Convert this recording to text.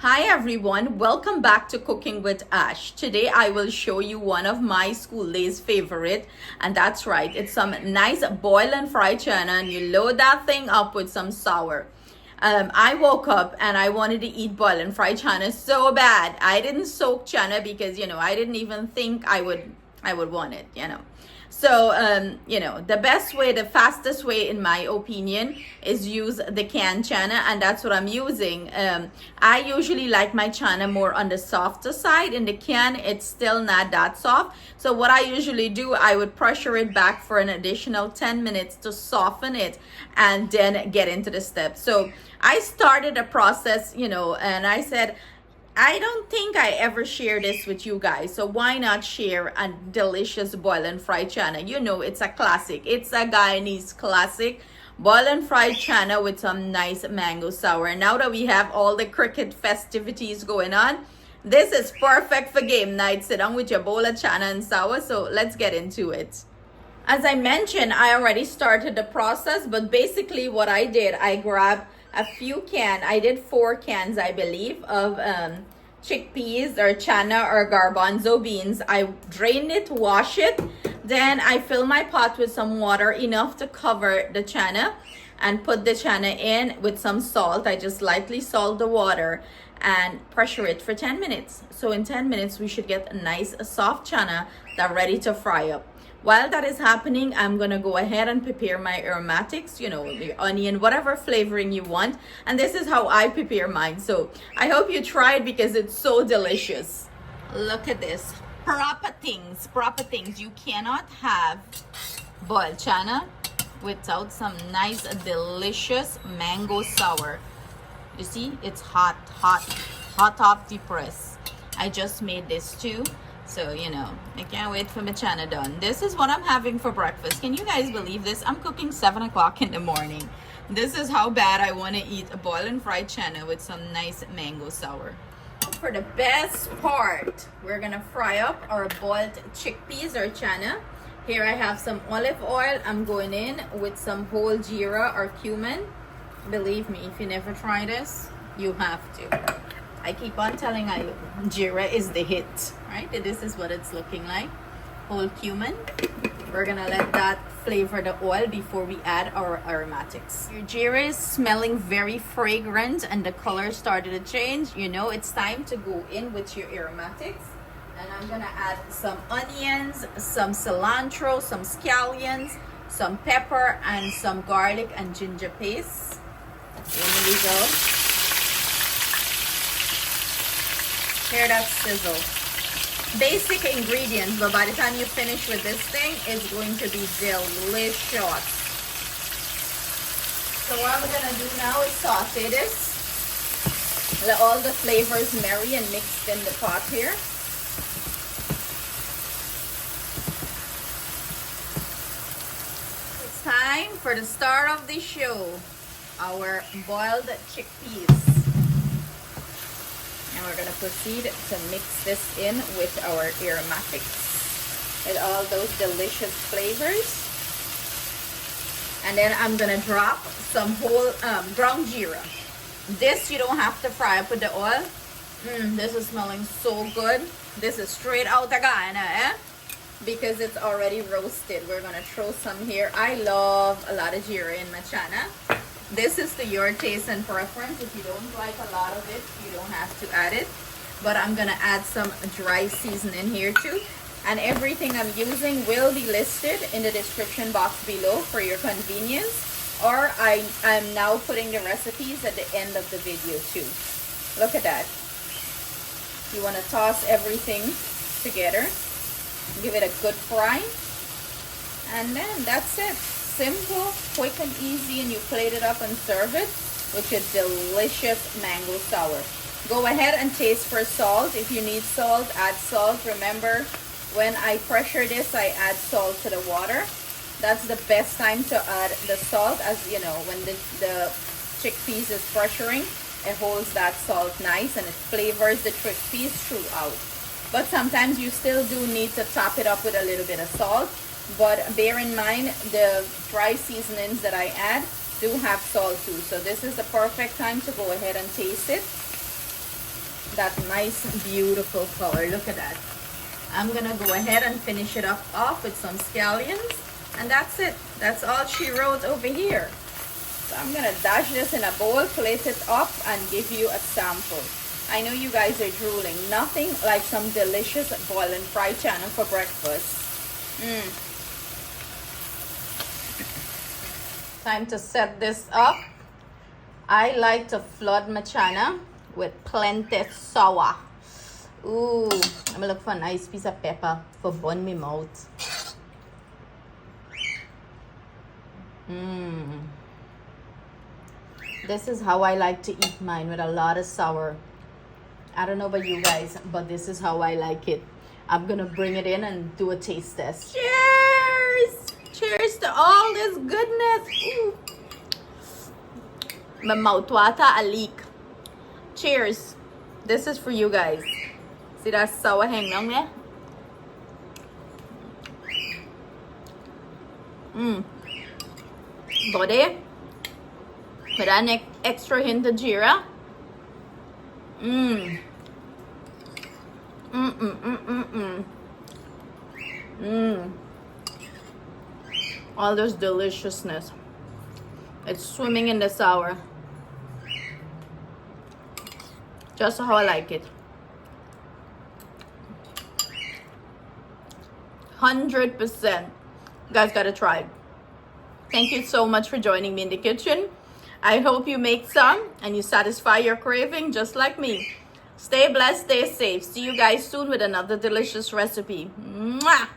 Hi everyone, welcome back to Cooking with Ash. Today I will show you one of my school days favorite, and that's right, it's some nice boil and fry chana, and you load that thing up with some sour. I woke up and I wanted to eat boil and fry chana so bad. I didn't soak chana because I didn't even think I would want it. So, the best way, the fastest way, in my opinion, is use the canned chana, and that's what I'm using. I usually like my chana more on the softer side. In the can, it's still not that soft. So what I usually do, I would pressure it back for an additional 10 minutes to soften it and then get into the steps. So I started a process, and I said, I don't think I ever share this with you guys, so why not share a delicious boil and fry chana? It's a classic. It's a Guyanese classic. Boil and fried chana with some nice mango sour. Now that we have all the cricket festivities going on, this is perfect for game night. Sit down with your bowl of chana and sour, so let's get into it. As I mentioned, I already started the process, but basically what I did, I grabbed a few cans. I did 4 cans, I believe, of chickpeas or chana or garbanzo beans. I drained it, wash it, then I fill my pot with some water enough to cover the chana and put the chana in with some salt. I just lightly salt the water and pressure it for 10 minutes. So in 10 minutes we should get a nice soft chana that's ready to fry up. While that is happening, I'm gonna go ahead and prepare my aromatics, the onion, whatever flavoring you want. And this is how I prepare mine. So I hope you try it because it's so delicious. Look at this. Proper things. You cannot have boiled chana without some nice, delicious mango sour. You see, it's hot off the press. I just made this too. So, I can't wait for my chana done. This is what I'm having for breakfast. Can you guys believe this? I'm cooking 7 o'clock in the morning. This is how bad I want to eat a boiled and fried chana with some nice mango sour. For the best part, we're going to fry up our boiled chickpeas or chana. Here I have some olive oil. I'm going in with some whole jeera or cumin. Believe me, if you never try this, you have to. I keep on telling you, jeera is the hit, right? This is what it's looking like. Whole cumin. We're gonna let that flavor the oil before we add our aromatics. Your jeera is smelling very fragrant and the color started to change. It's time to go in with your aromatics. And I'm gonna add some onions, some cilantro, some scallions, some pepper, and some garlic and ginger paste. Here we go. Hear that sizzle. Basic ingredients, but by the time you finish with this thing, it's going to be delicious. So what I'm gonna do now is saute this. Let all the flavors marry and mixed in the pot here. It's time for the star of the show, our boiled chickpeas. And we're going to proceed to mix this in with our aromatics with all those delicious flavors. And then I'm going to drop some whole ground jeera. This you don't have to fry up with the oil. This is smelling so good. This is straight out of Guyana, because it's already roasted. We're going to throw some here. I love a lot of jeera in my chana. This is to your taste and preference. If you don't like a lot of it, you don't have to add it. But I'm gonna add some dry seasoning here too. And everything I'm using will be listed in the description box below for your convenience. Or I'm now putting the recipes at the end of the video too. Look at that. You wanna toss everything together. Give it a good fry. And then that's it. Simple, quick and easy, and you plate it up and serve it with your delicious mango sour. Go ahead and taste for salt. If you need salt, add salt. Remember, when I pressure this, I add salt to the water. That's the best time to add the salt, as when the chickpeas is pressuring, it holds that salt nice and it flavors the chickpeas throughout. But sometimes you still do need to top it up with a little bit of salt. But bear in mind, the dry seasonings that I add do have salt too. So this is the perfect time to go ahead and taste it. that nice, beautiful color. Look at that. I'm gonna go ahead and finish it up off with some scallions, and that's it. That's all she wrote over here. So I'm gonna dash this in a bowl, plate it up, and give you a sample. I know you guys are drooling. Nothing like some delicious boiling fried chana for breakfast. Time to set this up. I like to flood my chana with plenty sour. Ooh, I'm gonna look for a nice piece of pepper for burn me mouth. This is how I like to eat mine, with a lot of sour. I don't know about you guys, but this is how I like it. I'm gonna bring it in and do a taste test. Cheers! Cheers to all this goodness. Ooh. My mouth water a leak. Cheers. This is for you guys. See that sour hang on there? Body with an extra hint of jeera. All this deliciousness. It's swimming in the sour. Just how I like it. 100%. You guys gotta try it. Thank you so much for joining me in the kitchen. I hope you make some and you satisfy your craving just like me. Stay blessed, stay safe. See you guys soon with another delicious recipe. Mwah!